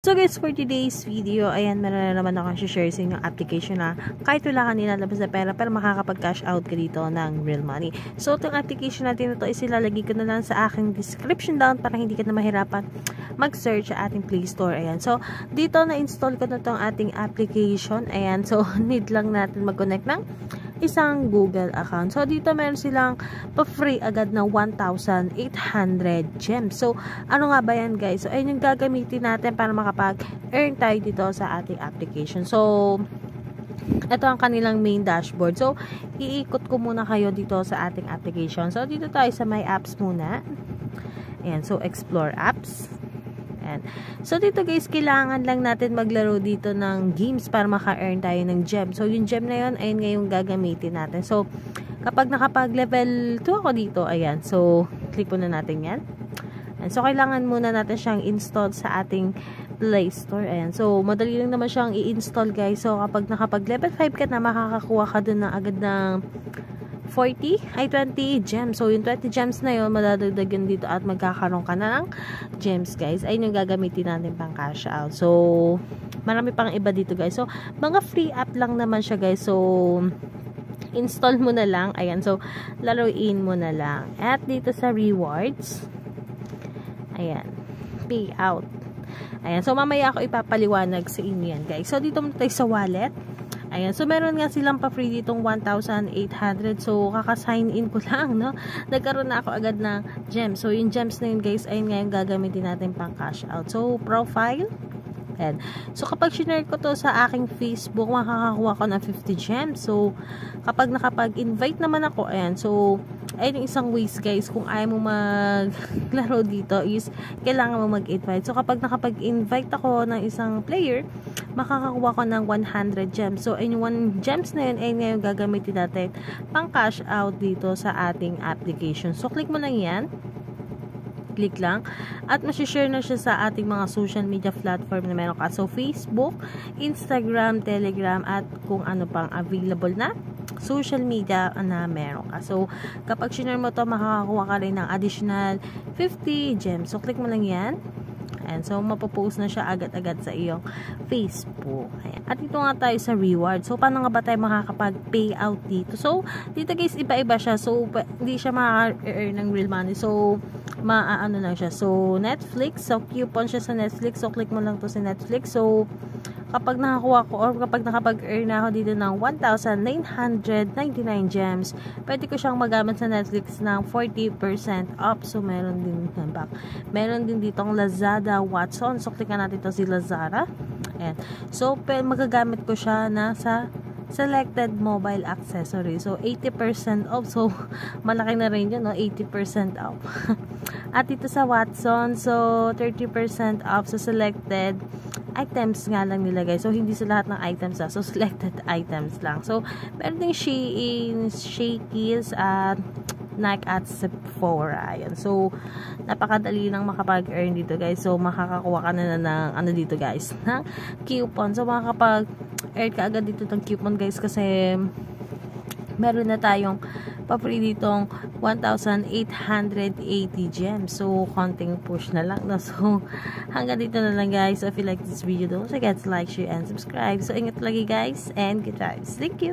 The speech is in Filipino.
So guys, for today's video, ayan, meron na naman akong share sa inyo application na kahit wala ka nilalabas na pera, pero makakapag-cash out ka dito ng real money. So itong application natin na ito is ilalagay ko na lang sa aking description down para hindi ka na mahirapan mag-search sa ating Play Store. Ayan, so dito na-install ko na itong ating application. Ayan, so need lang natin mag-connect ng isang Google account. So, dito meron silang pa-free agad na 1,800 gems. So, ano nga ba yan guys? So, ayun yung gagamitin natin para makapag-earn tayo dito sa ating application. So, ito ang kanilang main dashboard. So, iikot ko muna kayo dito sa ating application. So, dito tayo sa My Apps muna. Ayan, so Explore Apps. Ayan. So, dito guys, kailangan lang natin maglaro dito ng games para maka-earn tayo ng gem. So, yung gem na yun, ayun ngayong gagamitin natin. So, kapag nakapag-level 2 ako dito, ayan. So, click muna natin yan. Ayan. So, kailangan muna natin siyang install sa ating Play Store. Ayan. So, madali lang naman siyang i-install guys. So, kapag nakapag-level 5 ka na, makakakuha ka dun na agad ng 20 gems. So, yung 20 gems na yun, madadagdagan dito at magkakaroon ka na ng gems, guys. Ayun yung gagamitin natin pang cash out. So, marami pang iba dito, guys. So, mga free app lang naman siya, guys. So, install mo na lang. Ayan. So, laruin mo na lang. At dito sa rewards, ayan, pay out. Ayan. So, mamaya ako ipapaliwanag sa inyo yan, guys. So, dito muna tayo sa wallet. Ayan, so meron nga silang pa-free ditong 1,800. So, kaka-sign in ko lang, no? Nagkaroon na ako agad ng gems. So, yung gems na yun, guys, ayun nga yung gagamitin natin pang cash out. So, profile. Ayan. So, kapag sinare ko to sa aking Facebook, makakakuha ko ng 50 gems. So, kapag nakapag-invite naman ako, ayan, so, ayun yung isang ways, guys, kung ayaw mo maglaro dito is, kailangan mo mag-invite. So, kapag nakapag-invite ako ng isang player, makakakuha ko ng 100 gems. So, ayun yung 1 gems na yun, ayun nga yung gagamitin natin pang cash out dito sa ating application. So, click mo lang yan. Click lang. At masishare na siya sa ating mga social media platform na meron ka. So, Facebook, Instagram, Telegram, at kung ano pang available na social media na meron ka. So, kapag share mo to, makakakuha ka rin ng additional 50 gems. So, click mo lang yan. And so, mapopost na siya agad-agad sa iyong Facebook. Ayan. At ito nga tayo sa reward. So, paano nga ba tayo makakapag-pay out dito? So, dito guys, iba-iba siya. So, hindi siya makaka-earn ng real money. So, maaano lang siya. So, Netflix. So, coupon siya sa Netflix. So, click mo lang to sa Netflix. So, kapag nakakuha ko or kapag nakapag-earn na ako dito ng 1,999 gems, pwede ko siyang magamit sa Netflix ng 40% off. So, meron din back. Meron din ditong Lazada, Watson. So, click natin ito si Lazada. Ayan. So, magagamit ko siya na sa selected mobile accessory. So, 80% off. So, malaki na rin yun, no? 80% off. At ito sa Watson, so, 30% off sa selected items nga lang nilagay. So, hindi sa lahat ng items So, selected items lang. So, meron ding Shein, Shakey's, at Nike at Sephora. Ayan. So, napakadali lang makapag-earn dito, guys. So, makakakuha ka na ng ano dito, guys, ng coupon. So, makakapag-earn ka agad dito ng coupon, guys, kasi meron na tayong pa-free ditong 1,880 gems. So, konting push na lang. No? So, hanggang dito na lang, guys. So, if you like this video, don't forget to like, share, and subscribe. So, ingat lagi, guys, and good vibes. Thank you!